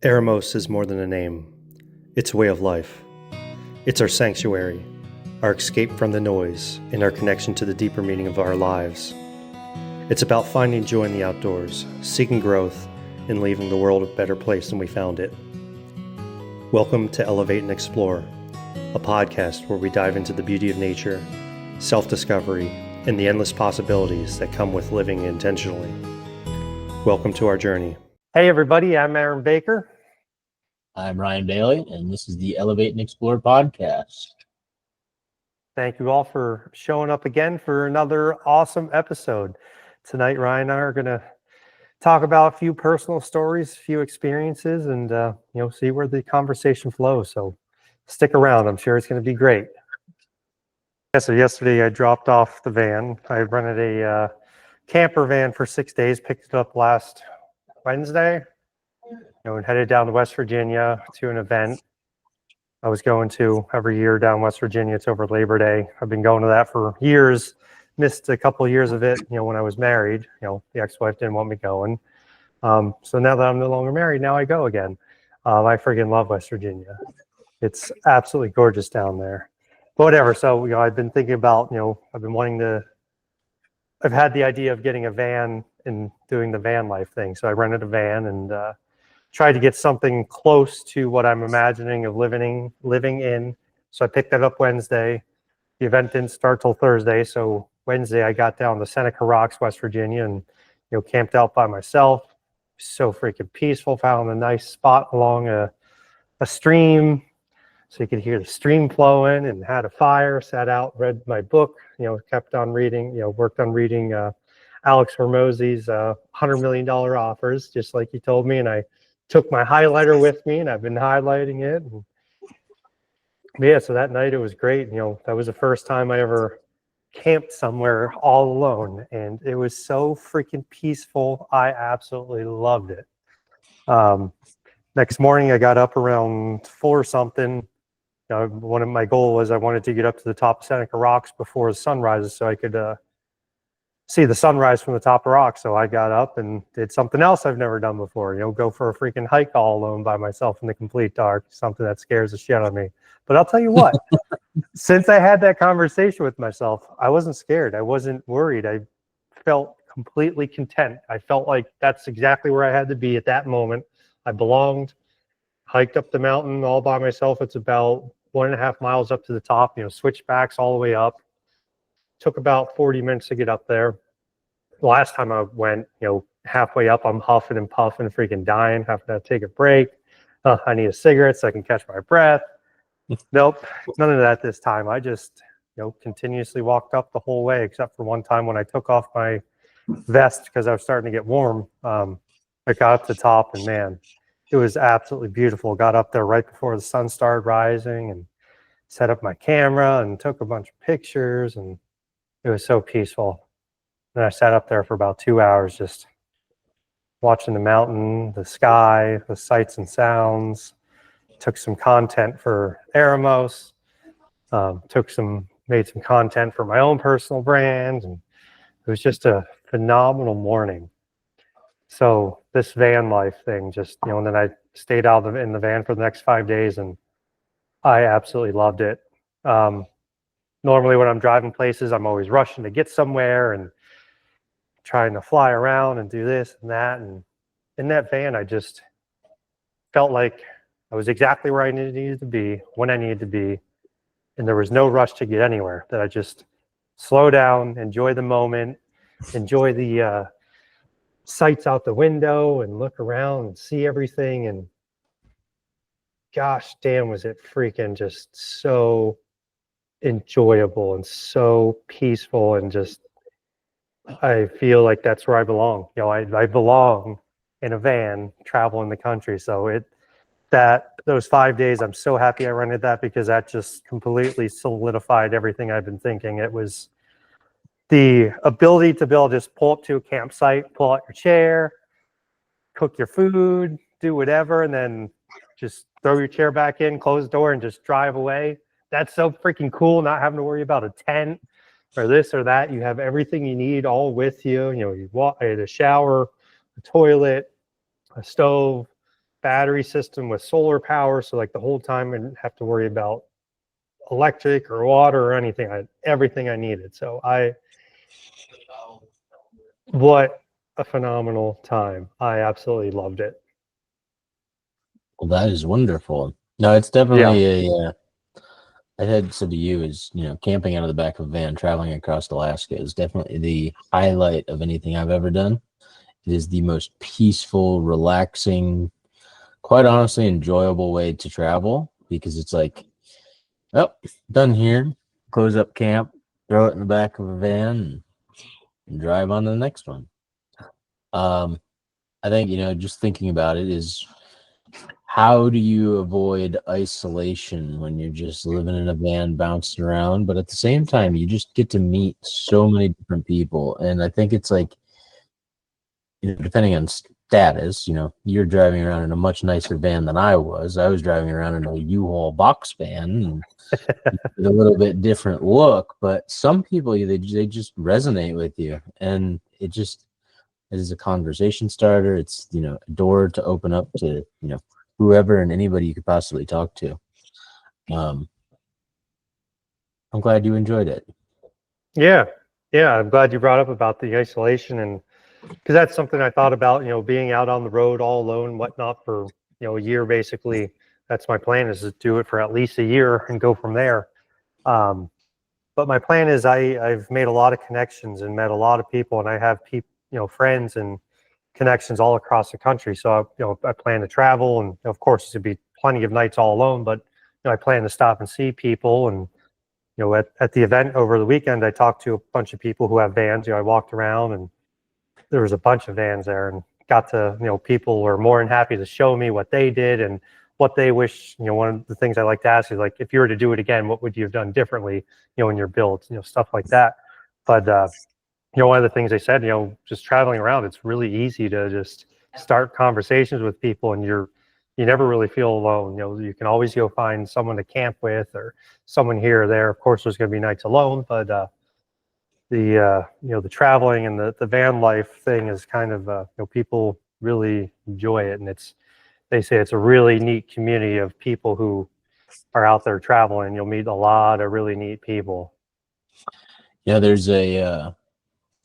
Eremos is more than a name. It's a way of life. It's our sanctuary, our escape from the noise, and our connection to the deeper meaning of our lives. It's about finding joy in the outdoors, seeking growth, and leaving the world a better place than we found it. Welcome to Elevate and Explore, a podcast where we dive into the beauty of nature, self-discovery, and the endless possibilities that come with living intentionally. Welcome to our journey. Hey everybody, I'm Aaron Baker. I'm Ryan Bailey, and this is the Elevate and Explore podcast. Thank you all for showing up again for another awesome episode. Tonight, Ryan and I are going to talk about a few personal stories, a few experiences, and see where the conversation flows. So stick around. I'm sure it's going to be great. Yeah, so yesterday I dropped off the van. I rented a camper van for 6 days, picked it up last Wednesday, and headed down to West Virginia to an event I was going to every year down West Virginia. It's over Labor Day. I've been going to that for years. Missed a couple of years of it, when I was married. The ex-wife didn't want me going. So now that I'm no longer married, now I go again. I freaking love West Virginia. It's absolutely gorgeous down there. But whatever. So, I've been thinking about, I've had the idea of getting a van and doing the van life thing. So I rented a van and tried to get something close to what I'm imagining of living in. So I picked that up Wednesday. The event didn't start till Thursday. So Wednesday I got down to Seneca Rocks, West Virginia, and camped out by myself. So freaking peaceful. Found a nice spot along a stream, so you could hear the stream flowing, and had a fire, sat out, read my book, kept on reading, worked on reading Alex Hormozi's $100 million offers, just like he told me. And I took my highlighter with me, and I've been highlighting it. And yeah, so that night it was great. That was the first time I ever camped somewhere all alone, and it was so freaking peaceful. I absolutely loved it. Next morning I got up around 4 or something. One of my goals was I wanted to get up to the top of Seneca Rocks before the sun rises so I could see the sunrise from the top of rocks. So I got up and did something else I've never done before, go for a freaking hike all alone by myself in the complete dark, something that scares the shit out of me. But I'll tell you what, since I had that conversation with myself, I wasn't scared. I wasn't worried. I felt completely content. I felt like that's exactly where I had to be at that moment. I belonged. Hiked up the mountain all by myself. It's about 1.5 miles up to the top, switchbacks all the way up. Took about 40 minutes to get up there. The last time I went, halfway up, I'm huffing and puffing, freaking dying, having to take a break. I need a cigarette so I can catch my breath. Nope, none of that this time. I just, continuously walked up the whole way, except for one time when I took off my vest because I was starting to get warm. I got up to the top, and man, it was absolutely beautiful. Got up there right before the sun started rising and set up my camera and took a bunch of pictures, and it was so peaceful. And I sat up there for about 2 hours just watching the mountain, the sky, the sights and sounds. Took some content for Eremos, made some content for my own personal brand, and it was just a phenomenal morning. So this van life thing, just, and then I stayed out in the van for the next 5 days, and I absolutely loved it. Normally when I'm driving places, I'm always rushing to get somewhere and trying to fly around and do this and that. And in that van, I just felt like I was exactly where I needed to be, when I needed to be. And there was no rush to get anywhere, that I just slow down, enjoy the moment, enjoy the sights out the window, and look around and see everything. And gosh damn, was it freaking just so enjoyable and so peaceful, and just I feel like that's where I belong. I belong in a van traveling the country. So those 5 days, I'm so happy I rented that, because that just completely solidified everything I've been thinking. It was the ability to be able to just pull up to a campsite, pull out your chair, cook your food, do whatever, and then just throw your chair back in, close the door, and just drive away. That's so freaking cool, not having to worry about a tent or this or that. You have everything you need all with you. You had a shower, a toilet, a stove, battery system with solar power. So like the whole time I didn't have to worry about electric or water or anything. I had everything I needed. So what a phenomenal time. I absolutely loved it. Well, that is wonderful. No, it's definitely I had said to you is, camping out of the back of a van, traveling across Alaska is definitely the highlight of anything I've ever done. It is the most peaceful, relaxing, quite honestly enjoyable way to travel because it's like, oh, done here, close up camp, throw it in the back of a van, and drive on to the next one. I think, just thinking about it is, how do you avoid isolation when you're just living in a van bouncing around? But at the same time, you just get to meet so many different people. And I think it's like, depending on status, you're driving around in a much nicer van than I was. I was driving around in a U-Haul box van with a little bit different look. But some people, they just resonate with you. And it is a conversation starter. It's, a door to open up to, whoever and anybody you could possibly talk to. I'm glad you enjoyed it. Yeah. I'm glad you brought up about the isolation, and because that's something I thought about, being out on the road all alone, whatnot, for, a year, basically. That's my plan, is to do it for at least a year and go from there. But my plan is I've made a lot of connections and met a lot of people, and I have people, friends and connections all across the country. So I plan to travel, and of course it'd be plenty of nights all alone, but I plan to stop and see people. And at the event over the weekend, I talked to a bunch of people who have vans. I walked around, and there was a bunch of vans there, and got to, people were more than happy to show me what they did and what they wish. One of the things I like to ask is, like, if you were to do it again, what would you have done differently, in your builds, stuff like that. But one of the things they said, just traveling around, it's really easy to just start conversations with people, and you never really feel alone. You can always go find someone to camp with, or someone here or there. Of course, there's going to be nights alone, but the traveling and the van life thing is kind of, people really enjoy it, and they say it's a really neat community of people who are out there traveling. You'll meet a lot of really neat people. Yeah, there's a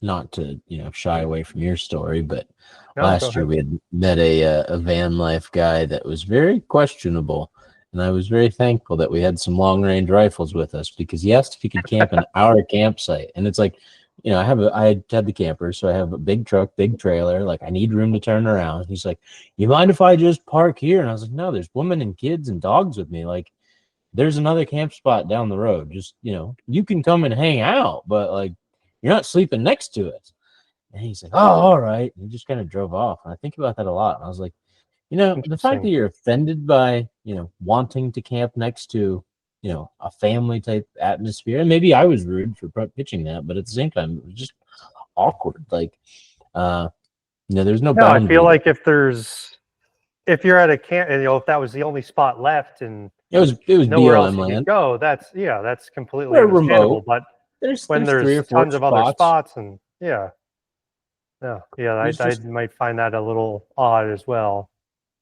not to shy away from your story, but last year we had met a van life guy that was very questionable, and I was very thankful that we had some long range rifles with us, because he asked if he could camp in our campsite. And it's like, I had the camper, so I have a big truck, big trailer, like I need room to turn around. He's like, you mind if I just park here? And I was like, no, there's women and kids and dogs with me. Like, there's another camp spot down the road. Just, you can come and hang out, but like, you're not sleeping next to it. And he's like, oh, all right. And he just kind of drove off. And I think about that a lot. And I was like, the fact that you're offended by, wanting to camp next to, a family type atmosphere. And maybe I was rude for pitching that, but at the same time, it was just awkward. Like, there's no boundary. I feel like if if you're at a camp, and if that was the only spot left, and it was nowhere BLM else you land. could go, that's completely We're understandable. remote. But there's 3 or 4 tons of other spots, and I might find that a little odd as well.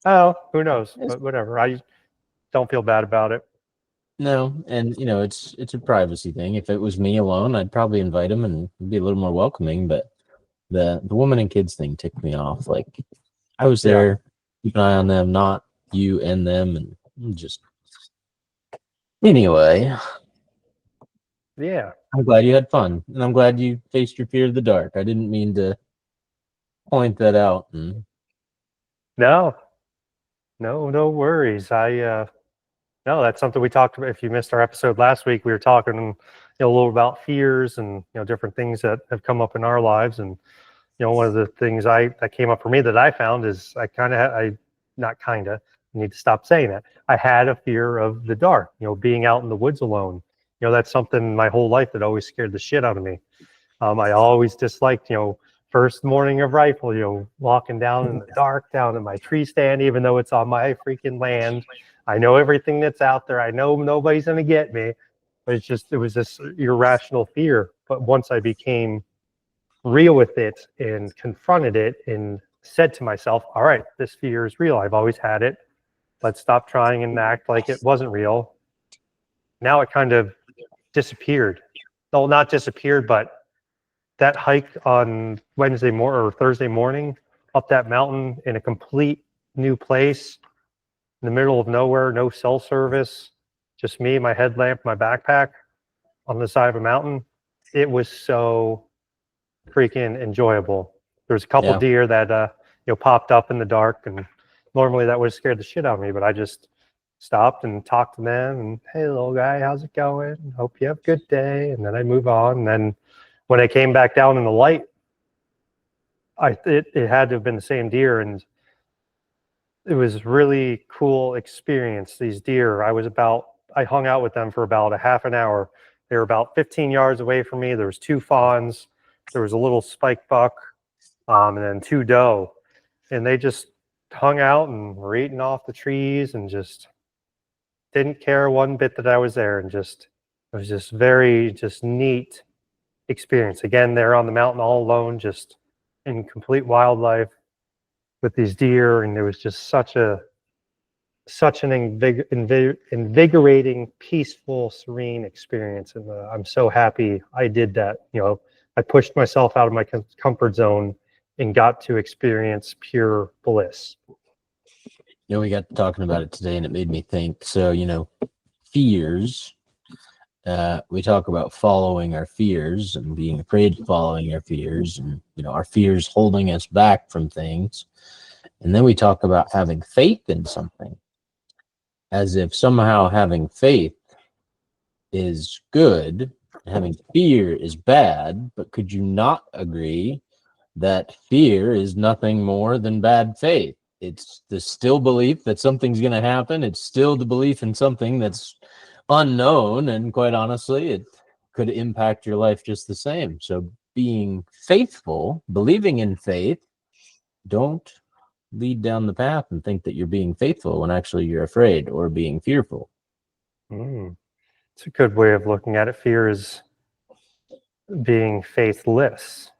Oh, who knows? But whatever. I don't feel bad about it. No, and it's a privacy thing. If it was me alone, I'd probably invite him and be a little more welcoming. But the woman and kids thing ticked me off. Like, I was there, keep an eye on them, not you and them, and just anyway. Yeah, I'm glad you had fun, and I'm glad you faced your fear of the dark. I didn't mean to point that out. No worries. No, that's something we talked about. If you missed our episode last week, we were talking, a little about fears and, different things that have come up in our lives. And, one of the things that came up for me that I found is I need to stop saying that. I had a fear of the dark, being out in the woods alone. That's something my whole life that always scared the shit out of me. I always disliked, first morning of rifle, walking down in the dark, down in my tree stand, even though it's on my freaking land. I know everything that's out there. I know nobody's going to get me, but it was this irrational fear. But once I became real with it and confronted it and said to myself, all right, this fear is real. I've always had it. Let's stop trying and act like it wasn't real. Now it kind of disappeared. Well, not disappeared, but that hike on Wednesday morning or Thursday morning up that mountain in a complete new place in the middle of nowhere, no cell service, just me, my headlamp, my backpack on the side of a mountain. It was so freaking enjoyable. There was a couple deer that popped up in the dark, and normally that would have scared the shit out of me, but I just stopped and talked to them and, hey, little guy, how's it going? Hope you have a good day. And then I move on. And then when I came back down in the light, it had to have been the same deer, and it was really cool experience. These deer, I hung out with them for about a half an hour. They were about 15 yards away from me. There was 2 fawns, there was a little spike buck, and then 2 doe, and they just hung out and were eating off the trees and just didn't care one bit that I was there, and it was just very neat experience. Again, they're on the mountain all alone, just in complete wildlife with these deer, and it was just such an invigorating, peaceful, serene experience. And I'm so happy I did that. I pushed myself out of my comfort zone and got to experience pure bliss. We got talking about it today, and it made me think. So, fears. We talk about following our fears and being afraid of following our fears, and our fears holding us back from things. And then we talk about having faith in something, as if somehow having faith is good and having fear is bad. But could you not agree that fear is nothing more than bad faith? It's the still belief that something's going to happen. It's still the belief in something that's unknown, and quite honestly, it could impact your life just the same. So being faithful, believing in faith, don't lead down the path and think that you're being faithful when actually you're afraid or being fearful. It's a good way of looking at it. Fear is being faithless,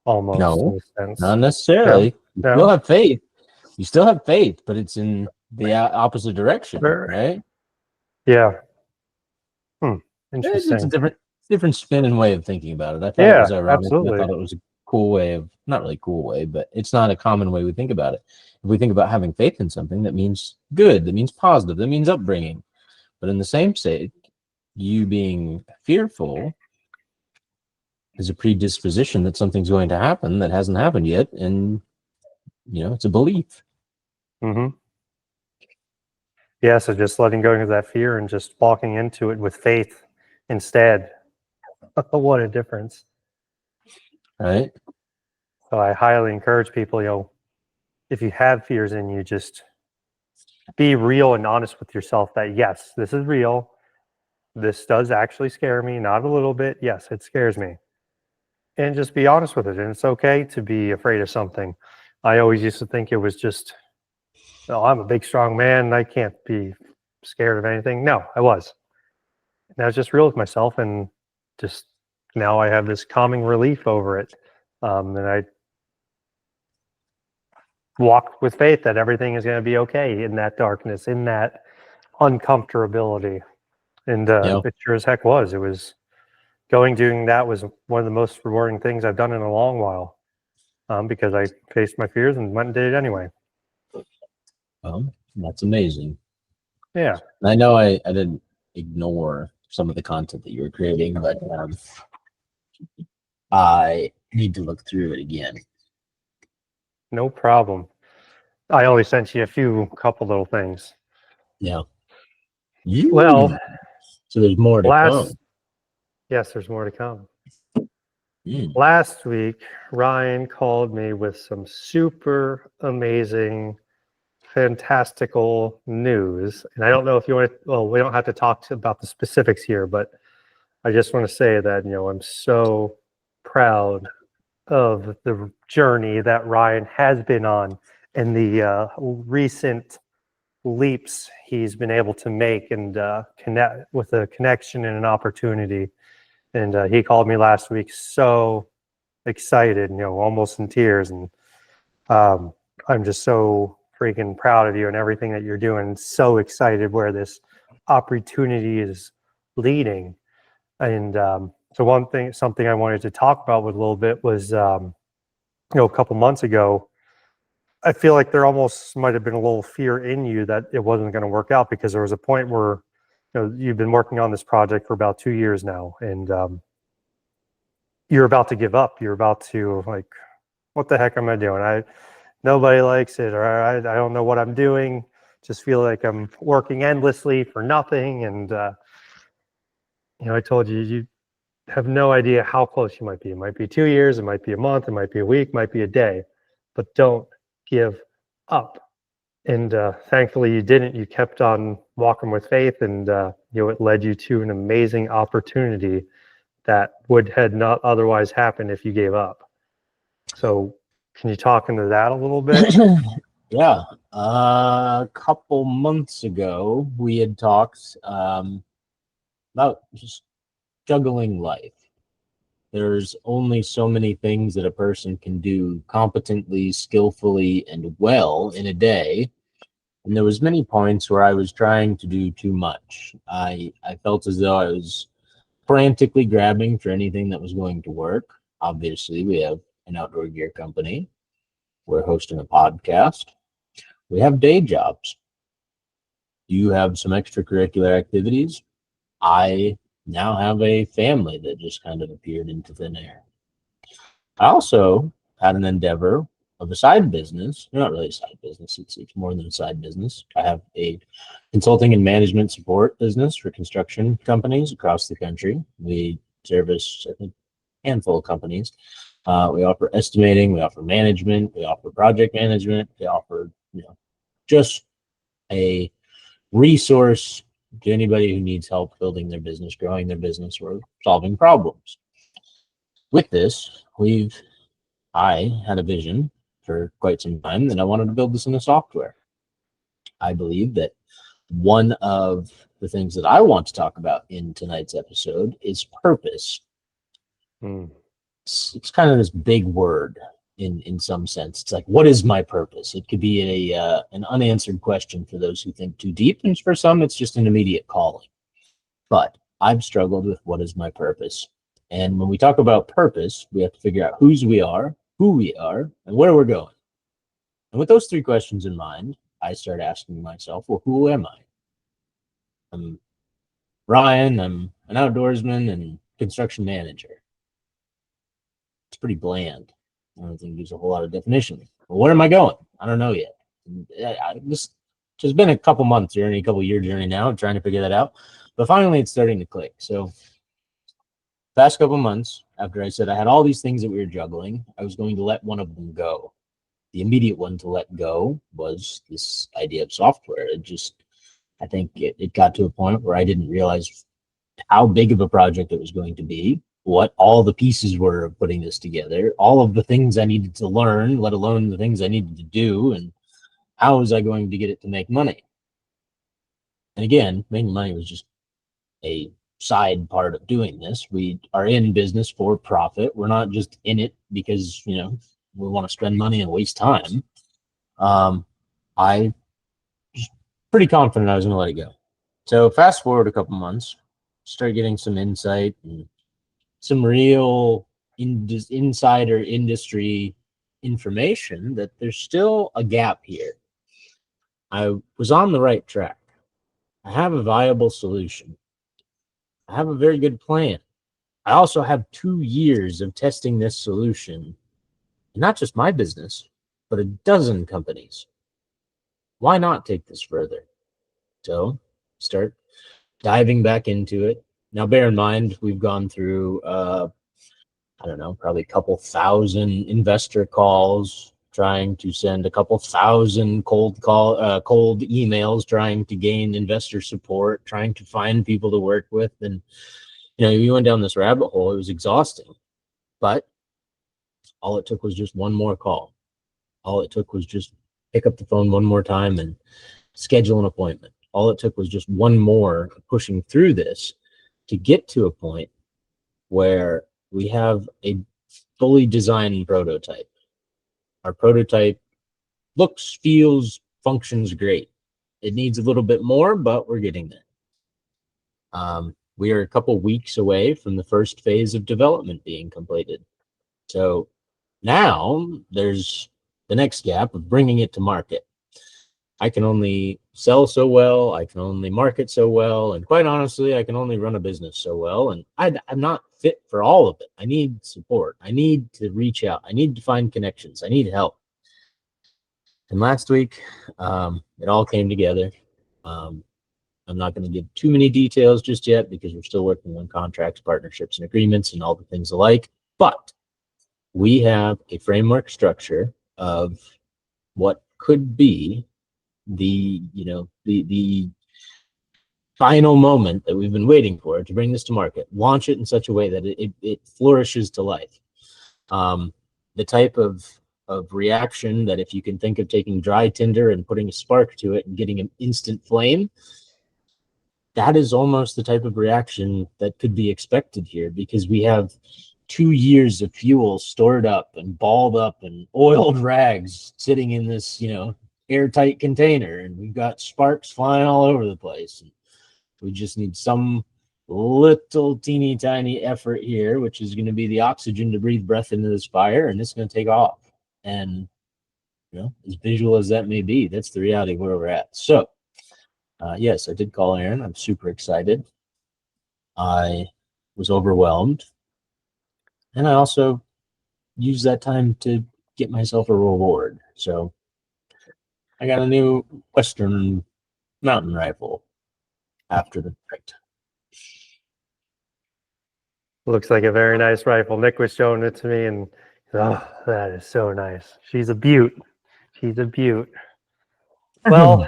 almost. No, in a sense. not necessarily. No. You still have faith. You still have faith, but it's in the opposite direction, right? Yeah. Interesting. It's a different spin and way of thinking about it. I thought it was ironic. Absolutely. I thought it was a cool way of, not really cool way, but it's not a common way we think about it. If we think about having faith in something, that means good, that means positive, that means upbringing. But in the same state, you being fearful is a predisposition that something's going to happen that hasn't happened yet, and it's a belief. Yeah, so just letting go of that fear and just walking into it with faith instead. What a difference. Right. So I highly encourage people, if you have fears in you, just be real and honest with yourself that, yes, this is real. This does actually scare me, not a little bit. Yes, it scares me. And just be honest with it. And it's okay to be afraid of something. I always used to think it was just, I'm a big, strong man and I can't be scared of anything. No, I was. And I was just real with myself, and just now I have this calming relief over it. And I walk with faith that everything is going to be okay in that darkness, in that uncomfortability. And it sure as heck was. It was doing that was one of the most rewarding things I've done in a long while, because I faced my fears and went and did it anyway. That's amazing. Yeah. I know I didn't ignore some of the content that you were creating, but I need to look through it again. No problem. I only sent you a couple little things. Yeah. Well, so there's more to come. Yes, there's more to come. Last week, Ryan called me with some super amazing, fantastical news. And I don't know if you want to, we don't have to talk about the specifics here, but I just want to say that, I'm so proud of the journey that Ryan has been on, and the recent leaps he's been able to make, and connect with a connection and an opportunity. And he called me last week so excited, almost in tears. And I'm just so freaking proud of you and everything that you're doing. So excited where this opportunity is leading. And so something I wanted to talk about with a little bit was, a couple months ago, I feel like there almost might have been a little fear in you that it wasn't going to work out, because there was a point where, you've been working on this project for about 2 years now, and you're about to give up. You're about to, like, what the heck am I doing? Nobody likes it, or I don't know what I'm doing. Just feel like I'm working endlessly for nothing. And I told you, you have no idea how close you might be. It might be 2 years, it might be a month, it might be a week, it might be a day, but don't give up. And thankfully you didn't. You kept on walking with faith, and it led you to an amazing opportunity that had not otherwise happened if you gave up. So can you talk into that a little bit? Yeah. A couple months ago, we had talked about just juggling life. There's only so many things that a person can do competently, skillfully, and well in a day. And there was many points where I was trying to do too much. I felt as though I was frantically grabbing for anything that was going to work. Obviously, we have an outdoor gear company. We're hosting a podcast. We have day jobs. You have some extracurricular activities. I now have a family that just kind of appeared into thin air. I also had an endeavor of a side business. Not really a side business. It's more than a side business. I have a consulting and management support business for construction companies across the country. We service, I think, a handful of companies. We offer estimating, we offer management, we offer project management, we offer, just a resource to anybody who needs help building their business, growing their business, or solving problems. With this, I had a vision for quite some time that I wanted to build this into software. I believe that one of the things that I want to talk about in tonight's episode is purpose. It's kind of this big word in some sense. It's like, what is my purpose? It could be an unanswered question for those who think too deep, and for some, it's just an immediate calling. But I've struggled with what is my purpose. And when we talk about purpose, we have to figure out whose we are, who we are, and where we're going. And with those three questions in mind, I start asking myself, well, who am I? I'm Ryan. I'm an outdoorsman and construction manager. It's pretty bland. I don't think there's a whole lot of definition. Well, where am I going? I don't know yet. This has been a couple months journey, a couple year journey now, trying to figure that out. But finally, it's starting to click. So past couple months, after I said I had all these things that we were juggling, I was going to let one of them go. The immediate one to let go was this idea of software. I think it got to a point where I didn't realize how big of a project it was going to be, what all the pieces were of putting this together, all of the things I needed to learn, let alone the things I needed to do, and how was I going to get it to make money? And again, making money was just a side part of doing this. We are in business for profit. We're not just in it because, we want to spend money and waste time. I was pretty confident I was going to let it go. So fast forward a couple months, start getting some insight and some real insider industry information that there's still a gap here. I was on the right track. I have a viable solution. I have a very good plan. I also have 2 years of testing this solution, and not just my business, but a dozen companies. Why not take this further? So start diving back into it. Now, bear in mind, we've gone through, probably a couple thousand investor calls, trying to send a couple thousand cold emails, trying to gain investor support, trying to find people to work with. And, we went down this rabbit hole. It was exhausting, but all it took was just one more call. All it took was just pick up the phone one more time and schedule an appointment. All it took was just one more pushing through this to get to a point where we have a fully designed prototype. Our prototype looks, feels, functions great. It needs a little bit more, but we're getting there. We are a couple weeks away from the first phase of development being completed. So now there's the next gap of bringing it to market. I can only sell so well, I can only market so well, and quite honestly, I can only run a business so well, and I'm not fit for all of it. I need support. I need to reach out. I need to find connections. I need help. And last week, it all came together. I'm not going to give too many details just yet because we're still working on contracts, partnerships, and agreements and all the things alike. But we have a framework structure of what could be the final moment that we've been waiting for to bring this to market. Launch it in such a way that it flourishes to life. The type of reaction that if you can think of taking dry tinder and putting a spark to it and getting an instant flame, that is almost the type of reaction that could be expected here, because we have 2 years of fuel stored up and balled up and oiled rags sitting in this, airtight container, and we've got sparks flying all over the place. And we just need some little teeny tiny effort here, which is going to be the oxygen to breathe breath into this fire, and it's going to take off. And as visual as that may be, that's the reality where we're at. So yes, I did call Aaron. I'm super excited. I was overwhelmed, and I also used that time to get myself a reward. So I got a new Western mountain rifle after the fact. Looks like a very nice rifle. Nick was showing it to me, and oh, that is so nice. She's a beaut. She's a beaut. Well,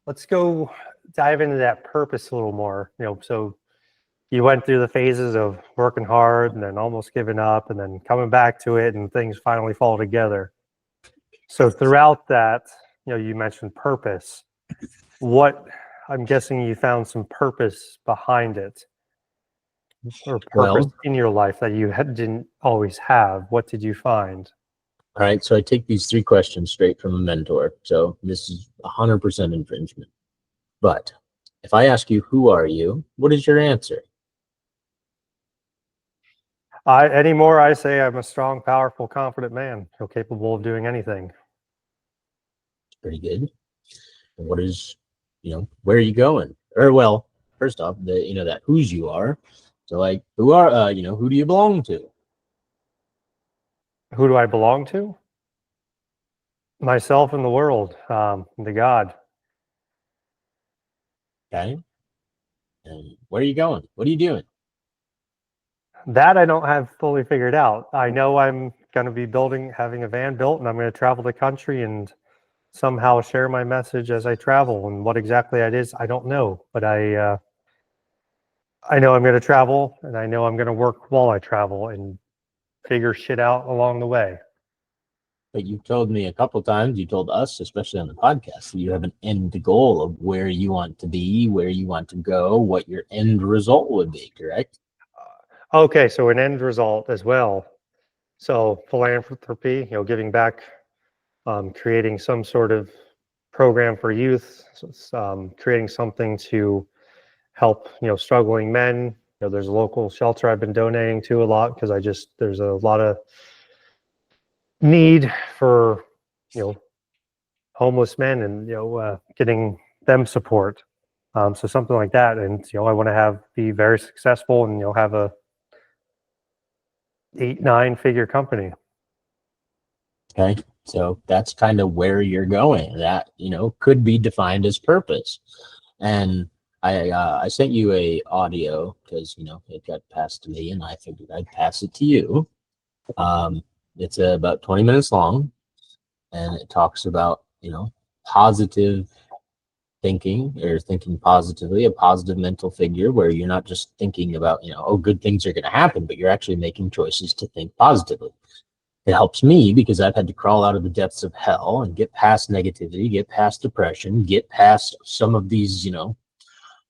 let's go dive into that purpose a little more. So you went through the phases of working hard and then almost giving up and then coming back to it, and things finally fall together. So throughout that, you mentioned purpose. What, I'm guessing you found some purpose behind it, or purpose in your life that you didn't always have. What did you find? All right, so I take these 3 questions straight from a mentor. So this is 100% infringement. But if I ask you, who are you? What is your answer? Anymore, I say I'm a strong, powerful, confident man, capable of doing anything. Pretty good. And what is, where are you going? Or, well, first off, that whose you are. So, like, who do you belong to? Who do I belong to? Myself and the world, the God. Okay. And where are you going? What are you doing? That I don't have fully figured out. I know I'm going to be having a van built, and I'm going to travel the country and somehow share my message as I travel. And what exactly that is, I don't know. But I know I'm going to travel, and I know I'm going to work while I travel and figure shit out along the way. But you've told me a couple times, you told us, especially on the podcast, that you have an end goal of where you want to be, where you want to go, what your end result would be, correct? Okay, so an end result as well. So philanthropy, giving back, creating some sort of program for youth, creating something to help, struggling men. There's a local shelter I've been donating to a lot because there's a lot of need for, homeless men and, getting them support. So something like that. And, I want to be very successful and, have a 8-9 figure company. Okay. So that's kind of where you're going. That, could be defined as purpose. And I sent you a audio because, it got passed to me and I figured I'd pass it to you. It's about 20 minutes long, and it talks about, positive thinking, or thinking positively, a positive mental figure where you're not just thinking about, good things are going to happen, but you're actually making choices to think positively. It helps me because I've had to crawl out of the depths of hell and get past negativity, get past depression, get past some of these,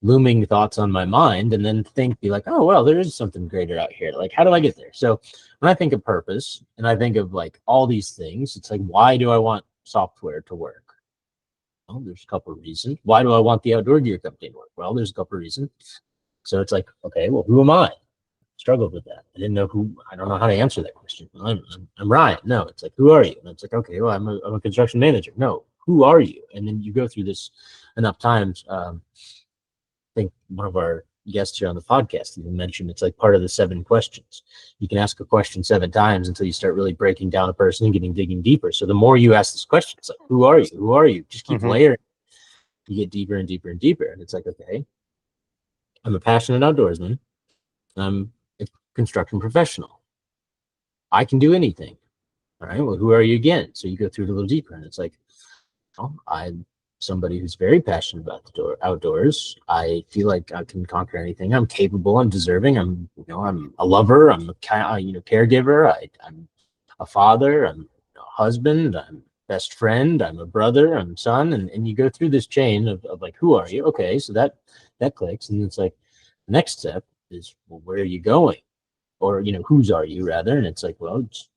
looming thoughts on my mind, and then be like, oh, well, there is something greater out here. Like, how do I get there? So when I think of purpose and I think of like all these things, it's like, why do I want software to work? Well, there's a couple of reasons. Why do I want the outdoor gear company to work? Well, there's a couple of reasons. So it's like, okay, well, who am I? Struggled with that. I don't know how to answer that question. Well, I'm Ryan. No, it's like, who are you? And it's like, okay, well, I'm a construction manager. No, who are you? And then you go through this enough times. I think one of our guests here on the podcast even mentioned it's like part of the 7 questions. You can ask a question 7 times until you start really breaking down a person and digging deeper. So the more you ask this question, it's like, who are you? Who are you? Just keep layering. You get deeper and deeper and deeper. And it's like, okay, I'm a passionate outdoorsman. I'm a construction professional. I can do anything. All right, well, who are you again? So you go through it a little deeper, and it's like, oh, I'm somebody who's very passionate about the outdoors. I feel like I can conquer anything. I'm capable. I'm deserving. I'm a lover. I'm a caregiver. I'm a father. I'm a husband. I'm best friend. I'm a brother. I'm son. And you go through this chain of like, who are you? Okay, so that clicks, and it's like the next step is, well, where are you going? Or whose are you rather? And it's like, well, it's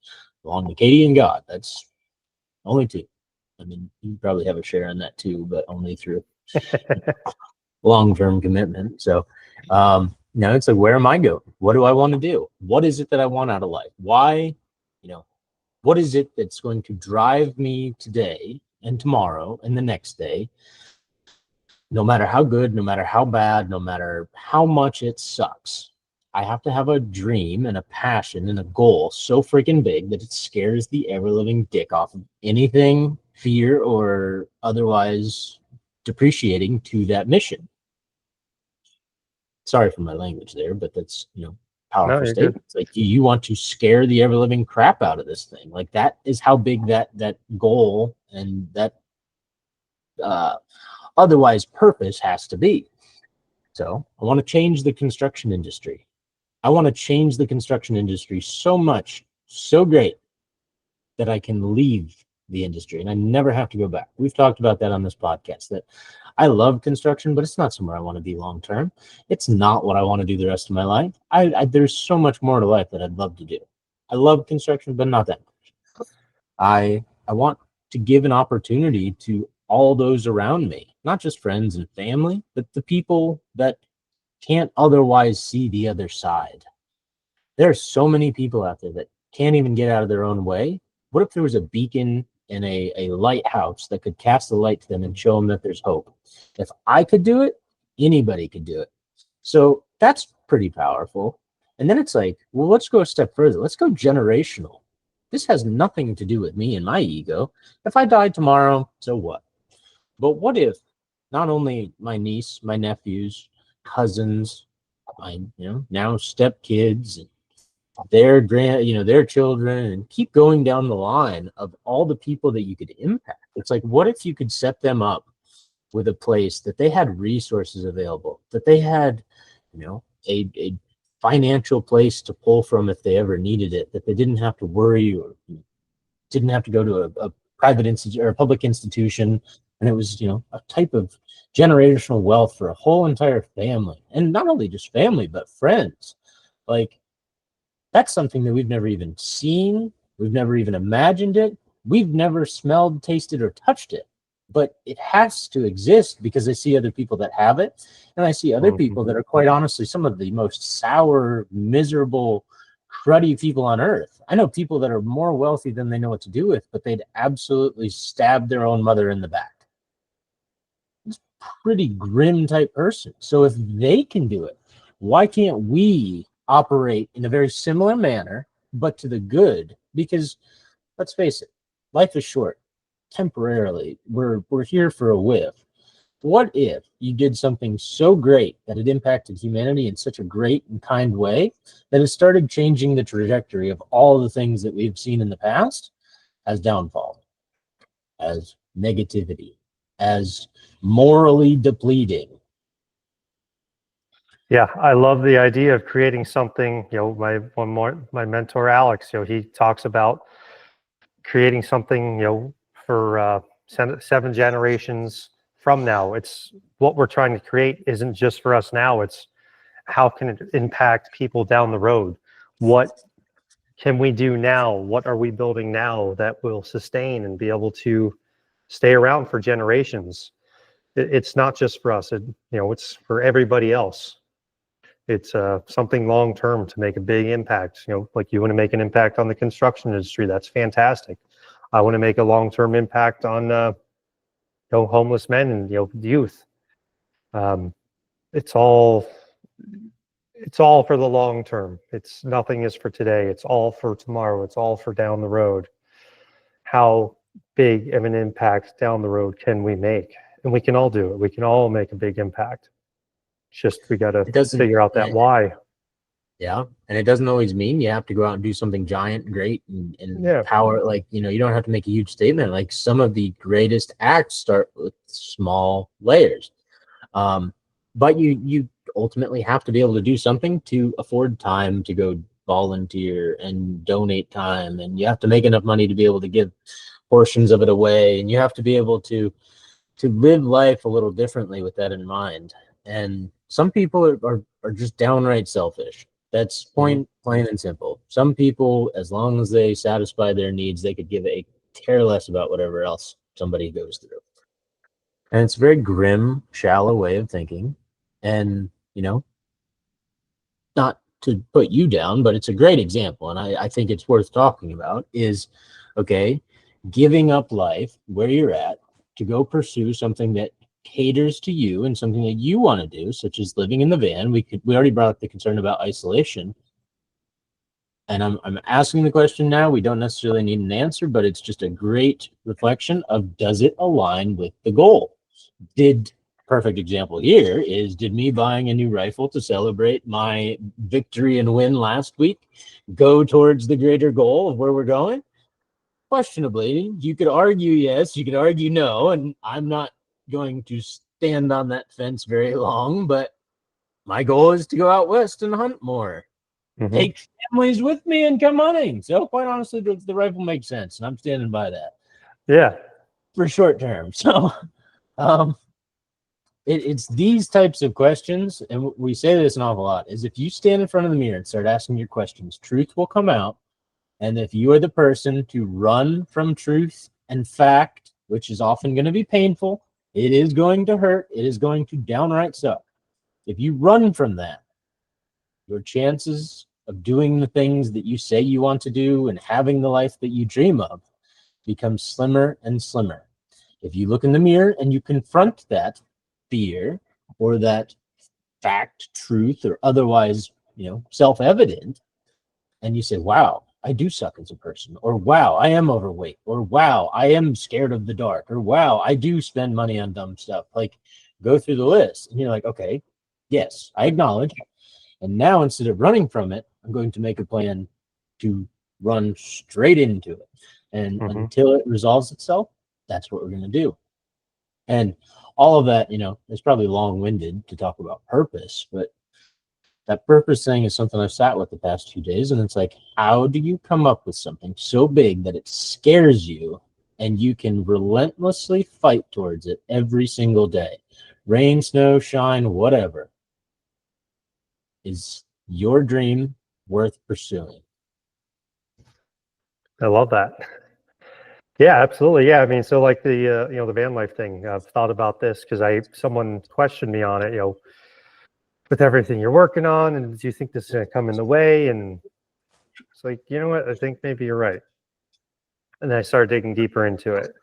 belong to Katie and God. That's only 2. I mean, you probably have a share on that too, but only through long-term commitment. So, it's like, where am I going? What do I want to do? What is it that I want out of life? Why, what is it that's going to drive me today and tomorrow and the next day? No matter how good, no matter how bad, no matter how much it sucks, I have to have a dream and a passion and a goal so freaking big that it scares the ever-living dick off of anything, fear, or otherwise depreciating to that mission. Sorry for my language there, but that's, powerful statement. It's like, you want to scare the ever-living crap out of this thing. Like, that is how big that goal and that otherwise purpose has to be. So I want to change the construction industry. I want to change the construction industry so much, so great, that I can leave the industry and I never have to go back. We've talked about that on this podcast, that I love construction, but it's not somewhere I want to be long term. It's not what I want to do the rest of my life. There's so much more to life that I'd love to do. I love construction, but not that much. I want to give an opportunity to all those around me, not just friends and family, but the people that can't otherwise see the other side. There are so many people out there that can't even get out of their own way. What if there was a beacon and a lighthouse that could cast the light to them and show them that there's hope? If I could do it, anybody could do it. So that's pretty powerful. And then it's like, well, let's go a step further. Let's go generational. This has nothing to do with me and my ego. If I died tomorrow, so what? But what if not only my niece, my nephews, cousins, my now stepkids, and their children, and keep going down the line of all the people that you could impact. It's like, what if you could set them up with a place that they had resources available, that they had, a financial place to pull from if they ever needed it, that they didn't have to worry or didn't have to go to a private institution or a public institution. And it was, a type of generational wealth for a whole entire family. And not only just family, but friends. Like, that's something that we've never even seen. We've never even imagined it. We've never smelled, tasted, or touched it. But it has to exist because I see other people that have it. And I see other people that are, quite honestly, some of the most sour, miserable, cruddy people on earth. I know people that are more wealthy than they know what to do with, but they'd absolutely stab their own mother in the back. It's a pretty grim type person. So if they can do it, why can't we operate in a very similar manner, but to the good? Because let's face it, life is short. Temporarily, we're here for a whiff. What if you did something so great that it impacted humanity in such a great and kind way that it started changing the trajectory of all the things that we've seen in the past as downfall, as negativity, as morally depleting? Yeah, I love the idea of creating something. My mentor Alex, he talks about creating something, for 7 generations from now. It's what we're trying to create isn't just for us now. It's how can it impact people down the road? What can we do now? What are we building now that will sustain and be able to stay around for generations? It's not just for us. It's for everybody else. It's something long term to make a big impact. Like you want to make an impact on the construction industry. That's fantastic. I want to make a long term impact on homeless men and youth. It's all for the long term. It's nothing is for today. It's all for tomorrow. It's all for down the road. How big of an impact down the road can we make? And we can all do it. We can all make a big impact. It's just we got to figure out that why. Yeah, and it doesn't always mean you have to go out and do something giant, great, and power. Like, you don't have to make a huge statement. Like, some of the greatest acts start with small layers. But you ultimately have to be able to do something to afford time to go volunteer and donate time, and you have to make enough money to be able to give portions of it away, and you have to be able to live life a little differently with that in mind. And some people are just downright selfish. That's plain and simple. Some people, as long as they satisfy their needs, they could give a tear less about whatever else somebody goes through. And it's a very grim, shallow way of thinking. And, not to put you down, but it's a great example. And I think it's worth talking about is, okay, giving up life where you're at to go pursue something that caters to you and something that you want to do, such as living in the van. We already brought up the concern about isolation. And I'm asking the question now. We don't necessarily need an answer, but it's just a great reflection of, does it align with the goal? Perfect example here is, did me buying a new rifle to celebrate my victory and win last week go towards the greater goal of where we're going? Questionably. You could argue yes, you could argue no, and I'm not going to stand on that fence very long, but my goal is to go out west and hunt more. Take families with me and come hunting. So quite honestly, the rifle makes sense, and I'm standing by that. Yeah. For short term. So it's these types of questions, and we say this an awful lot, is if you stand in front of the mirror and start asking your questions, truth will come out. And if you are the person to run from truth and fact, which is often going to be painful, it is going to hurt, it is going to downright suck. If you run from that, your chances of doing the things that you say you want to do and having the life that you dream of become slimmer and slimmer. If you look in the mirror and you confront that fear or that fact, truth, or otherwise, self-evident, and you say, wow, I do suck as a person, or wow, I am overweight, or wow, I am scared of the dark, or wow, I do spend money on dumb stuff. Like, go through the list and you're like, okay, yes, I acknowledge. And now, instead of running from it, I'm going to make a plan to run straight into it. And until it resolves itself, that's what we're going to do. And all of that, is probably long-winded to talk about purpose, but that purpose thing is something I've sat with the past 2 days. And it's like, how do you come up with something so big that it scares you and you can relentlessly fight towards it every single day? Rain, snow, shine, whatever. Is your dream worth pursuing? I love that. Yeah, absolutely. Yeah, I mean, so like the the van life thing, I've thought about this because someone questioned me on it, with everything you're working on, and do you think this is going to come in the way? And it's like, you know what, I think maybe you're right. And then I started digging deeper into it.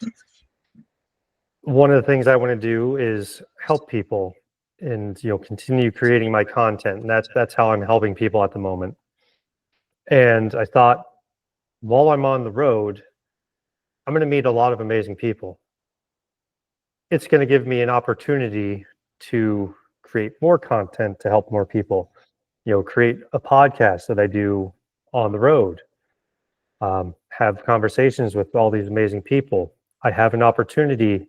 One of the things I want to do is help people and continue creating my content, and that's how I'm helping people at the moment. And I thought, while I'm on the road, I'm going to meet a lot of amazing people. It's going to give me an opportunity to create more content to help more people, create a podcast that I do on the road, have conversations with all these amazing people. I have an opportunity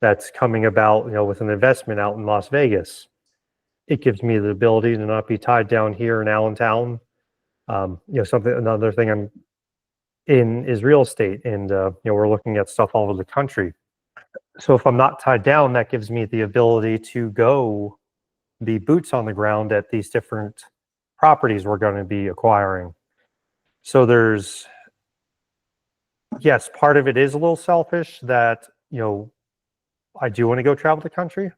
that's coming about, with an investment out in Las Vegas. It gives me the ability to not be tied down here in Allentown. Another thing I'm in is real estate, and we're looking at stuff all over the country. So if I'm not tied down, that gives me the ability to go be boots on the ground at these different properties we're going to be acquiring. So there's, yes, part of it is a little selfish that, I do want to go travel the country,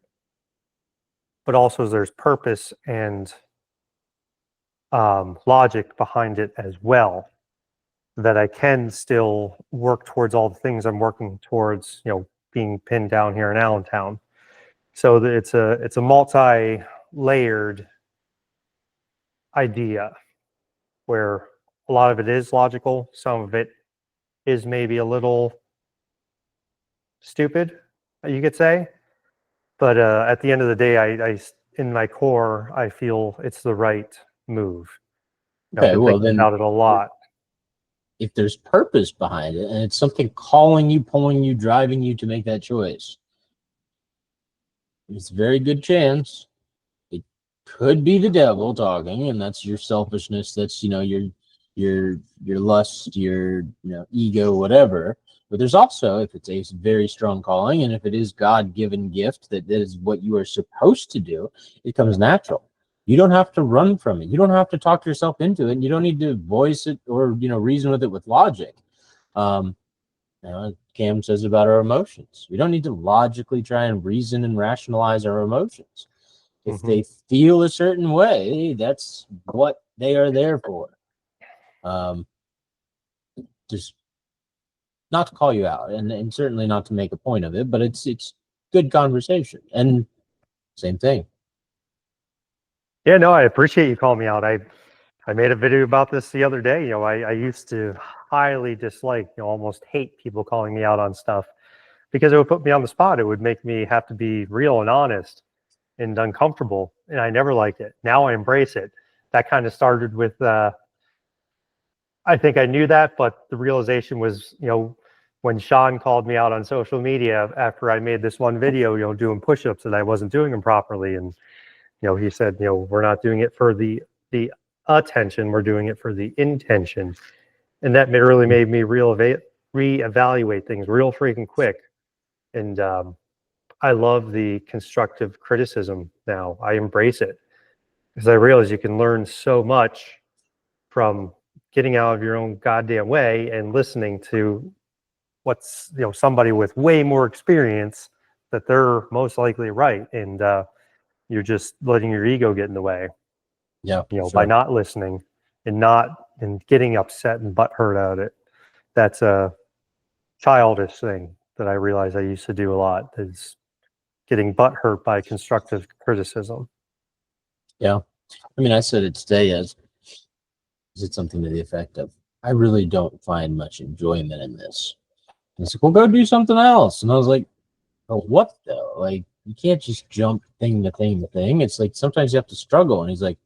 but also there's purpose and logic behind it as well, that I can still work towards all the things I'm working towards, being pinned down here in Allentown. So it's a multi-layered idea where a lot of it is logical, some of it is maybe a little stupid, you could say. But at the end of the day, I in my core, I feel it's the right move. I've Okay, been well thinking then, about it a lot. if there's purpose behind it and it's something calling you, pulling you, driving you to make that choice, it's a very good chance it could be the devil talking, and that's your selfishness. That's your lust, your ego, whatever. But there's also, if it's a very strong calling, and if it is God-given gift that is what you are supposed to do, it comes natural. You don't have to run from it. You don't have to talk yourself into it. And you don't need to voice it or reason with it with logic. Cam says about our emotions. We don't need to logically try and reason and rationalize our emotions. If they feel a certain way, that's what they are there for. Just not to call you out, and certainly not to make a point of it, but it's good conversation. And same thing. Yeah, no, I appreciate you calling me out. I made a video about this the other day. I used to highly dislike, almost hate people calling me out on stuff because it would put me on the spot. It would make me have to be real and honest and uncomfortable, and I never liked it. Now I embrace it. That kind of started with I think I knew that, but the realization was, when Sean called me out on social media after I made this one video, doing push-ups, and I wasn't doing them properly, and he said, we're not doing it for the attention, we're doing it for the intention, and that really made me reevaluate things real freaking quick, and I love the constructive criticism now. I embrace it because I realize you can learn so much from getting out of your own goddamn way and listening to what's somebody with way more experience, that they're most likely right, and you're just letting your ego get in the way. Yeah, By not listening and getting upset and butthurt at it. That's a childish thing that I realize I used to do a lot, is getting butthurt by constructive criticism. Yeah, I mean, I said it today as it something to the effect of, I really don't find much enjoyment in this. And he's like, well, go do something else. And I was like, oh, what though? Like, you can't just jump thing to thing to thing. It's like sometimes you have to struggle. And he's like,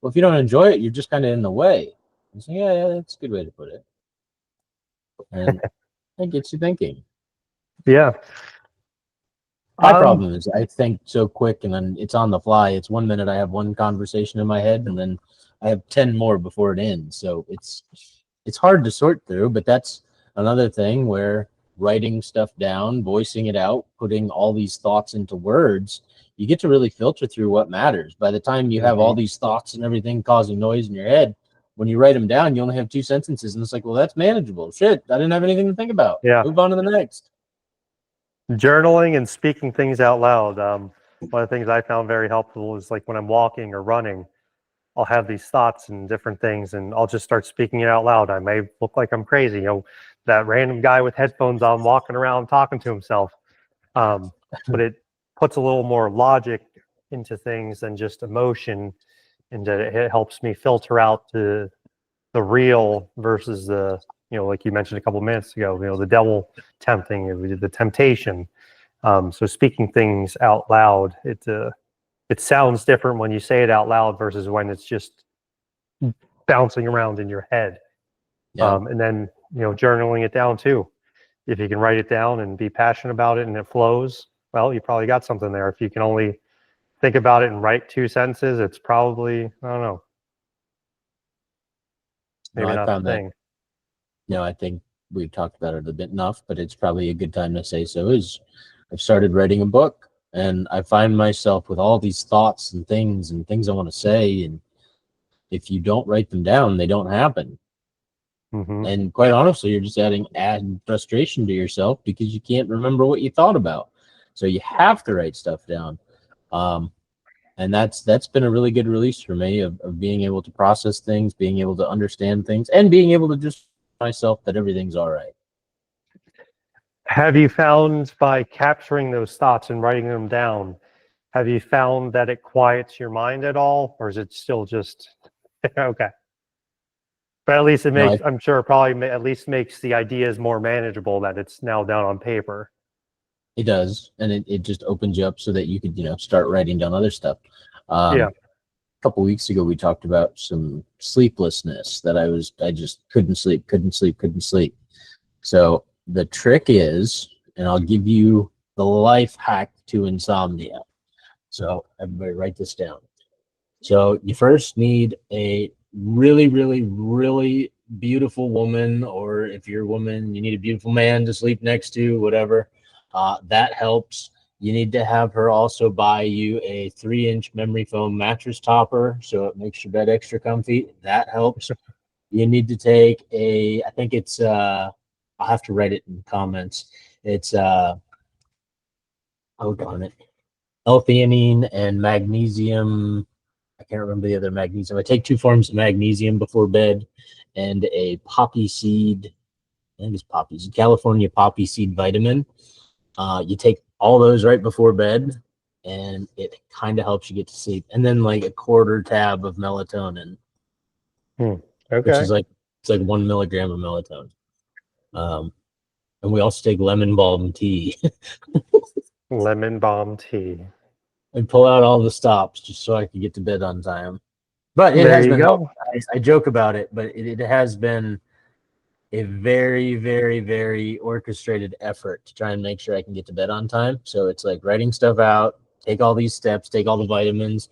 well, if you don't enjoy it, you're just kind of in the way. I was like, yeah, that's a good way to put it. And that gets you thinking. Yeah. My problem is I think so quick, and then it's on the fly. It's 1 minute I have one conversation in my head, and then I have 10 more before it ends. So it's hard to sort through, but that's another thing where writing stuff down, voicing it out, putting all these thoughts into words, you get to really filter through what matters. By the time you have all these thoughts and everything causing noise in your head, when you write them down, you only have 2 sentences, and it's like, well, that's manageable. Shit, I didn't have anything to think about. Yeah. Move on to the next. Journaling and speaking things out loud. One of the things I found very helpful is, like, when I'm walking or running, I'll have these thoughts and different things, and I'll just start speaking it out loud. I may look like I'm crazy, that random guy with headphones on walking around talking to himself. But it puts a little more logic into things than just emotion, and it helps me filter out the real versus the, like you mentioned a couple minutes ago, the devil tempting, the temptation. So speaking things out loud, it sounds different when you say it out loud versus when it's just bouncing around in your head. Yeah. And then, journaling it down too. If you can write it down and be passionate about it and it flows, well, you probably got something there. If you can only think about it and write 2 sentences, it's probably, I don't know, maybe not the thing. I think we've talked about it a bit enough, but it's probably a good time to say so, is I've started writing a book, and I find myself with all these thoughts and things I want to say, and if you don't write them down, they don't happen. Mm-hmm. And quite honestly, you're just adding frustration to yourself because you can't remember what you thought about. So you have to write stuff down. And that's been a really good release for me of being able to process things, being able to understand things, and being able to just myself that everything's all right. Have you found by capturing those thoughts and writing them down, have you found that it quiets your mind at all, or is it still just okay? But at least it No, makes, I'm sure it probably at least makes the ideas more manageable that it's now down on paper. it does, and it just opens you up so that you could start writing down other stuff. Yeah. A couple weeks ago, we talked about some sleeplessness that I just couldn't sleep. So the trick is, and I'll give you the life hack to insomnia. So everybody write this down. So you first need a really, really, really beautiful woman, or if you're a woman, you need a beautiful man to sleep next to, whatever. That helps. You need to have her also buy you a 3-inch memory foam mattress topper so it makes your bed extra comfy. That helps. You need to take I think it's, I'll have to write it in the comments. It's, hold on it, L-theanine and magnesium. I can't remember the other magnesium. I take 2 forms of magnesium before bed and a poppy seed, I think it's poppy seed, California poppy seed vitamin. You take all those right before bed, and it kind of helps you get to sleep. And then like a 1/4 tab of melatonin, which Okay. is it's like 1 milligram of melatonin. And we also take lemon balm tea. Lemon balm tea. And pull out all the stops just so I can get to bed on time. But it There has you been go. I joke about it, but it has been a very, very, very orchestrated effort to try and make sure I can get to bed on time. So it's like writing stuff out, take all these steps, take all the vitamins,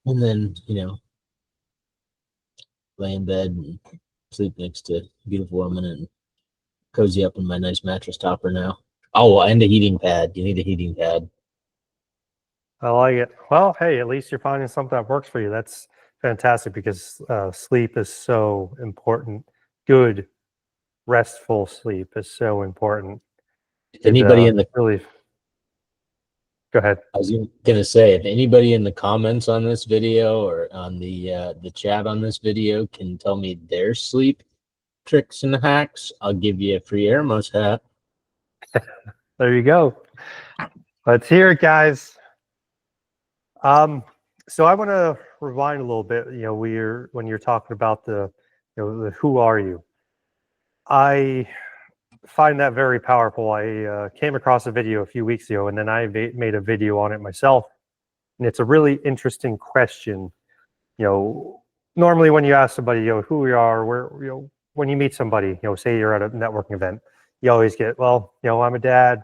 and then, lay in bed and sleep next to a beautiful woman and cozy up in my nice mattress topper now. Oh, and a heating pad. You need a heating pad. I like it. Well, hey, at least you're finding something that works for you. That's fantastic because sleep is so important. Good, restful sleep is so important. If anybody in the Really, go ahead. I was gonna say, if anybody in the comments on this video or on the chat on this video can tell me their sleep tricks and hacks, I'll give you a free Airmos hat. There you go. Let's hear it, guys. So I want to rewind a little bit. When you're talking about the who are you? I find that very powerful. I came across a video a few weeks ago, and then I made a video on it myself. And it's a really interesting question. Normally when you ask somebody, who you are, where, when you meet somebody, say you're at a networking event, you always get, well, I'm a dad,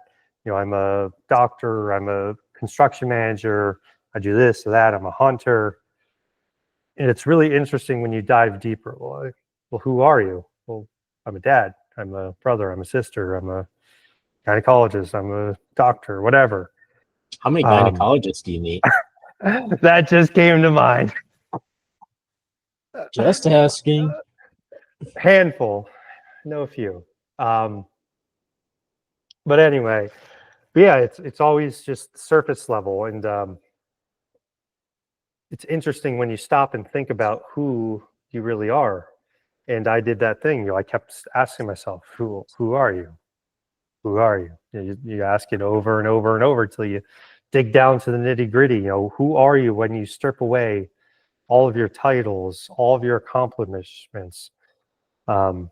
I'm a doctor, I'm a construction manager, I do this or that, I'm a hunter. And it's really interesting when you dive deeper. Well, who are you? Well, I'm a dad, I'm a brother, I'm a sister, I'm a gynecologist, I'm a doctor, whatever. How many gynecologists do you meet? That just came to mind. Just asking. Handful, no few. But anyway, yeah, it's always just surface level, and it's interesting when you stop and think about who you really are. And I did that thing. I kept asking myself, who are you? Who are you? You ask it over and over and over until you dig down to the nitty gritty. Who are you when you strip away all of your titles, all of your accomplishments, your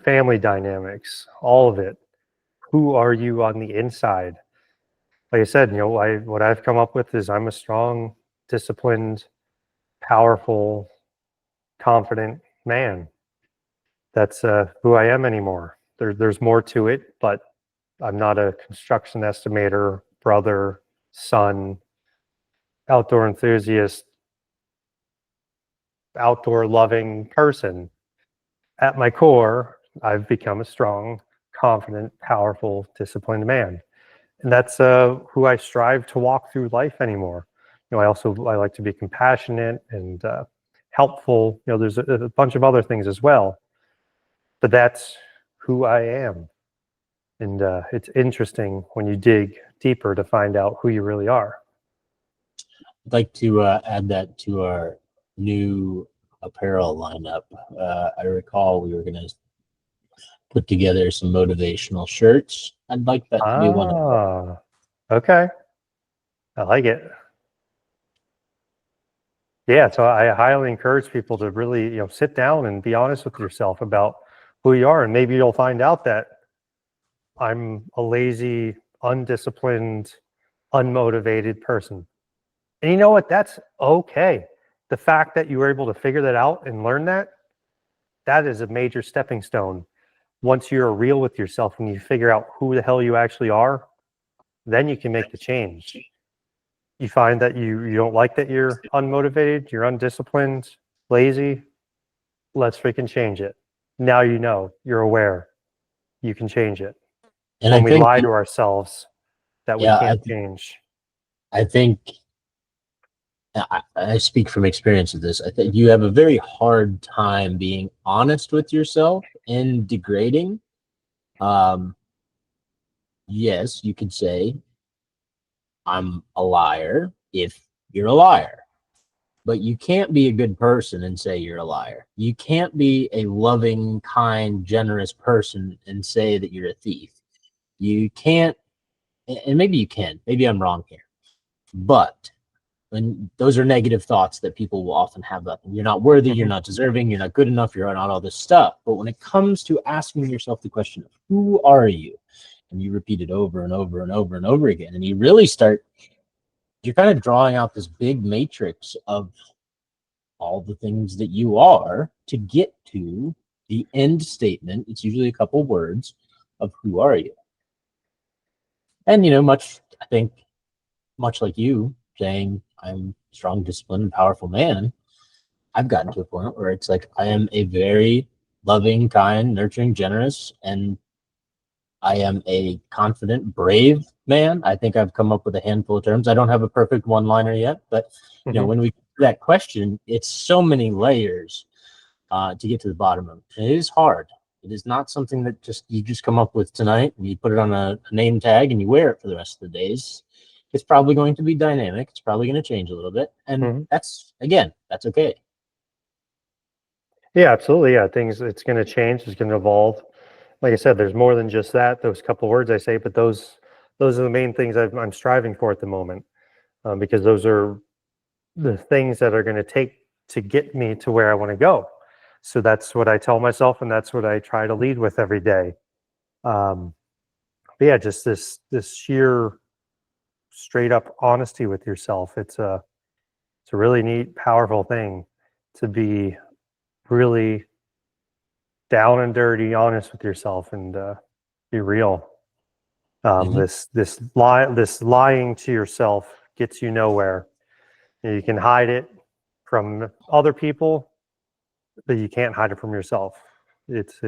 family dynamics, all of it. Who are you on the inside? Like I said, what I've come up with is I'm a strong, disciplined, powerful, confident man. That's who I am anymore. There's more to it, but I'm not a construction estimator, brother, son, outdoor enthusiast, outdoor loving person. At my core, I've become a strong, confident, powerful, disciplined man. And that's who I strive to walk through life anymore. I like to be compassionate and helpful. There's a bunch of other things as well, but that's who I am. And it's interesting when you dig deeper to find out who you really are. I'd like to add that to our new apparel lineup. I recall we were going to put together some motivational shirts. I'd like that to be one of them. Okay. I like it. Yeah, so I highly encourage people to really, sit down and be honest with yourself about who you are. And maybe you'll find out that I'm a lazy, undisciplined, unmotivated person. And you know what? That's okay. The fact that you were able to figure that out and learn that, that is a major stepping stone. Once you're real with yourself and you figure out who the hell you actually are, then you can make the change. You find that you don't like that you're unmotivated, you're undisciplined, lazy, let's freaking change it. Now you know, you're aware, you can change it. And when we lie to ourselves that we can't change. I think, I speak from experience with this, I think you have a very hard time being honest with yourself and degrading. Yes, you could say, I'm a liar if you're a liar. But you can't be a good person and say you're a liar. You can't be a loving, kind, generous person and say that you're a thief. You can't, and maybe you can. Maybe I'm wrong here. But when those are negative thoughts that people will often have up. You're not worthy, you're not deserving, you're not good enough, you're not all this stuff. But when it comes to asking yourself the question of who are you? And you repeat it over and over and over and over again, and you really start, you're kind of drawing out this big matrix of all the things that you are to get to the end statement. It's usually a couple words of who are you. And, I think much like you saying I'm a strong, disciplined, and powerful man, I've gotten to a point where it's like I am a very loving, kind, nurturing, generous, and I am a confident, brave man. I think I've come up with a handful of terms. I don't have a perfect one-liner yet, but when we that question, it's so many layers to get to the bottom of it. And it is hard. It is not something that you just come up with tonight and you put it on a name tag and you wear it for the rest of the days. It's probably going to be dynamic. It's probably going to change a little bit. And that's okay. Yeah, absolutely. Yeah, it's going to change. It's going to evolve. Like I said, there's more than just that, those couple words I say, but those are the main things I'm striving for at the moment, because those are the things that are going to take to get me to where I want to go. So that's what I tell myself, and that's what I try to lead with every day. But yeah, just this sheer straight up honesty with yourself. It's a really neat, powerful thing to be really down and dirty, honest with yourself, and be real. This lying to yourself gets you nowhere. You can hide it from other people, but you can't hide it from yourself. It's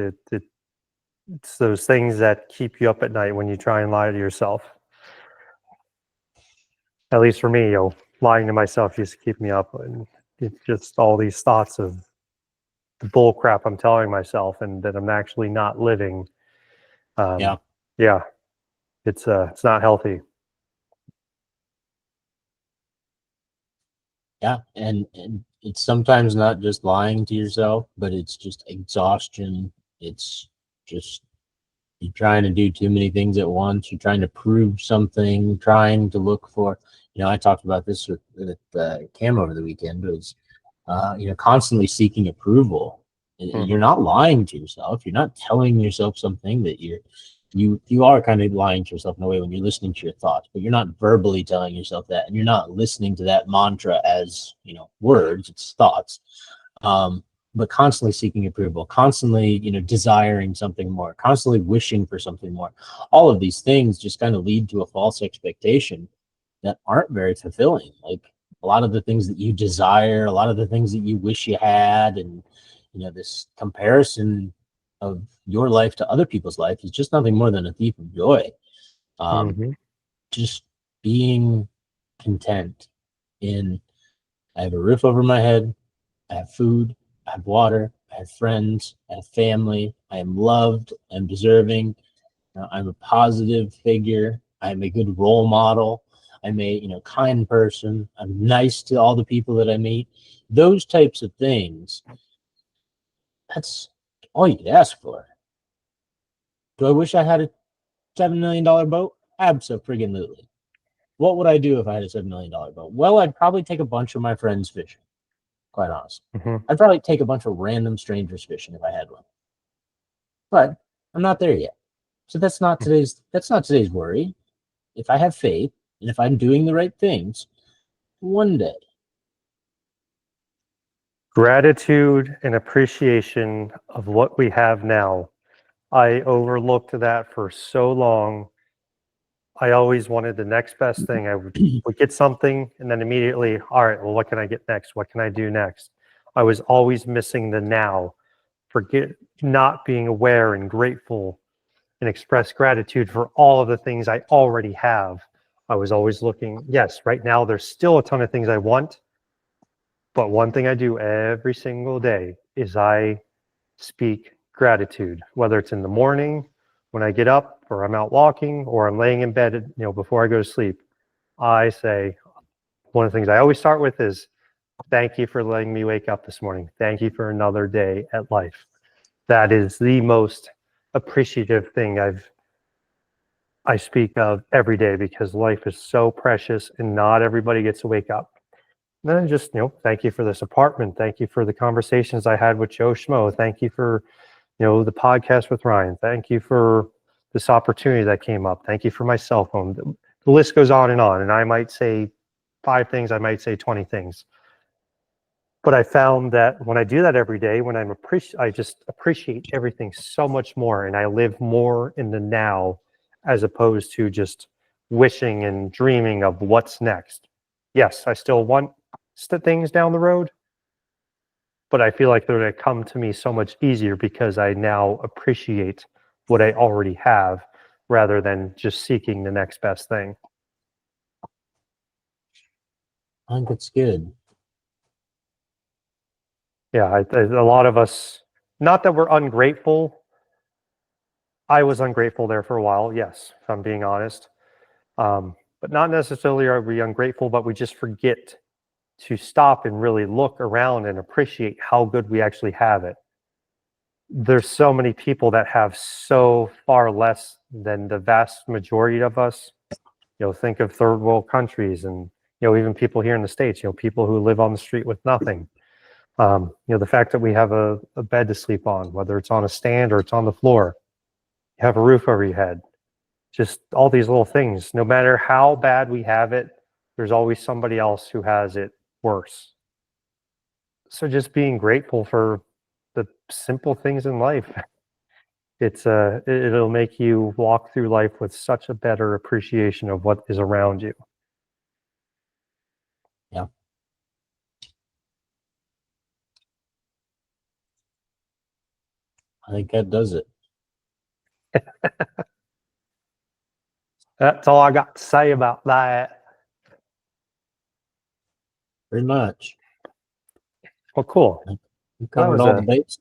those things that keep you up at night when you try and lie to yourself. At least for me, lying to myself used to keep me up, and it's just all these thoughts of the bull crap I'm telling myself and that I'm actually not living. Yeah, it's not healthy. Yeah, and it's sometimes not just lying to yourself, but it's just exhaustion. It's just you're trying to do too many things at once. You're trying to prove something, trying to look for, I talked about this with Cam over the weekend. It was, constantly seeking approval. You're not lying to yourself. You're not telling yourself something that you are kind of lying to yourself in a way when you're listening to your thoughts, but you're not verbally telling yourself that, and you're not listening to that mantra as, words, it's thoughts. But constantly seeking approval, constantly, desiring something more, constantly wishing for something more. All of these things just kind of lead to a false expectation that aren't very fulfilling. Like a lot of the things that you desire, a lot of the things that you wish you had, and, this comparison of your life to other people's life is just nothing more than a thief of joy. Just being content in, I have a roof over my head, I have food, I have water, I have friends, I have family, I am loved, I'm deserving, I'm a positive figure, I'm a good role model, I'm a kind person, I'm nice to all the people that I meet. Those types of things, that's all you could ask for. Do I wish I had a $7 million boat? Abso-friggin-lutely. What would I do if I had a $7 million boat? Well, I'd probably take a bunch of my friends fishing, quite honestly. I'd probably take a bunch of random strangers fishing if I had one. But I'm not there yet. So that's not today's worry. If I have faith and if I'm doing the right things, one day. Gratitude and appreciation of what we have now. I overlooked that for so long. I always wanted the next best thing. I would get something and then immediately, all right, well, what can I get next? What can I do next? I was always missing the now, not being aware and grateful and express gratitude for all of the things I already have. I was always looking, yes, right now there's still a ton of things I want, but one thing I do every single day is I speak gratitude, whether it's in the morning, when I get up, or I'm out walking, or I'm laying in bed, before I go to sleep. I say, one of the things I always start with is, thank you for letting me wake up this morning. Thank you for another day at life. That is the most appreciative thing I speak of every day, because life is so precious and not everybody gets to wake up. And then just, thank you for this apartment. Thank you for the conversations I had with Joe Schmo. Thank you for, the podcast with Ryan. Thank you for this opportunity that came up. Thank you for my cell phone. The list goes on. And I might say 5 things, I might say 20 things. But I found that when I do that every day, when I just appreciate everything so much more, and I live more in the now, as opposed to just wishing and dreaming of what's next. Yes, I still want things down the road, but I feel like they're going to come to me so much easier because I now appreciate what I already have rather than just seeking the next best thing. I think it's good. Yeah, a lot of us, not that we're ungrateful. I was ungrateful there for a while, yes, if I'm being honest. But not necessarily are we ungrateful, but we just forget to stop and really look around and appreciate how good we actually have it. There's so many people that have so far less than the vast majority of us. Think of third world countries and, even people here in the States, people who live on the street with nothing. The fact that we have a bed to sleep on, whether it's on a stand or it's on the floor, you have a roof over your head, just all these little things. No matter how bad we have it, there's always somebody else who has it worse. So just being grateful for the simple things in life. It'll make you walk through life with such a better appreciation of what is around you. Yeah. I think that does it. That's all I got to say about that. Very much. Well, cool. We covered all the bases.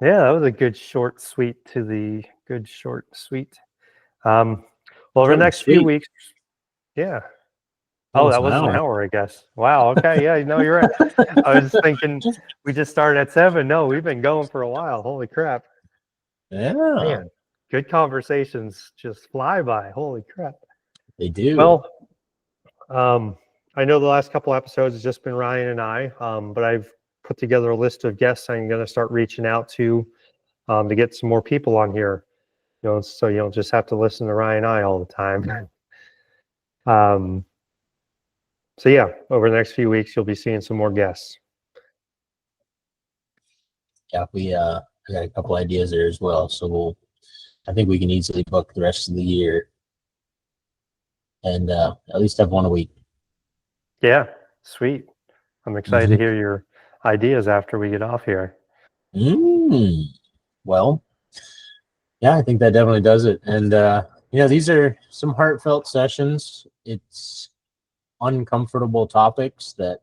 Yeah, that was a good short, sweet to the good short, sweet. Well, over the next few weeks, yeah. Oh, that was an hour, I guess. Wow. Okay. Yeah. You're right. I was thinking we just started at 7. No, we've been going for a while. Holy crap. Yeah. Man, good conversations just fly by. Holy crap. They do. Well, I know the last couple episodes has just been Ryan and I, but I've put together a list of guests I'm going to start reaching out to get some more people on here. So you don't just have to listen to Ryan and I all the time. So yeah, over the next few weeks, you'll be seeing some more guests. Yeah, we got a couple ideas there as well. So I think we can easily book the rest of the year and at least have one a week. Yeah, sweet. I'm excited to hear your ideas after we get off here. Well, yeah, I think that definitely does it. And, these are some heartfelt sessions. It's uncomfortable topics that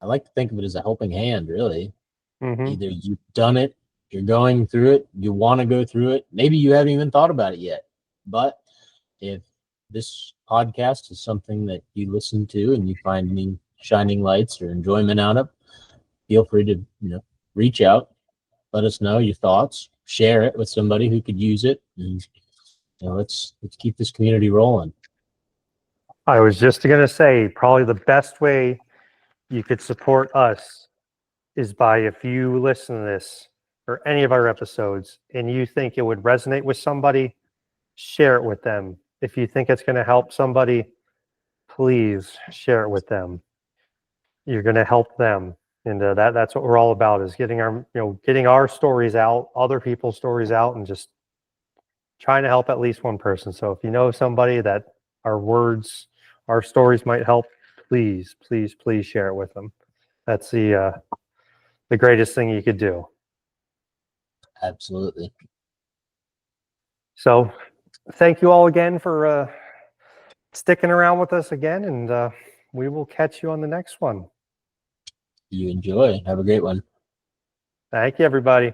I like to think of it as a helping hand, really. Mm-hmm. Either you've done it, you're going through it, you want to go through it. Maybe you haven't even thought about it yet. But if this podcast is something that you listen to and you find any shining lights or enjoyment out of, feel free to, reach out, let us know your thoughts, share it with somebody who could use it, and let's keep this community rolling. I was just going to say, probably the best way you could support us is by, if you listen to this or any of our episodes and you think it would resonate with somebody, share it with them. If you think it's going to help somebody, please share it with them. You're going to help them. And that's what we're all about, is getting our stories out, other people's stories out, and just trying to help at least one person. So if you know somebody that our stories might help, please, please, please share it with them. That's the greatest thing you could do. Absolutely. So thank you all again for sticking around with us again, and we will catch you on the next one. You enjoy. Have a great one. Thank you, everybody.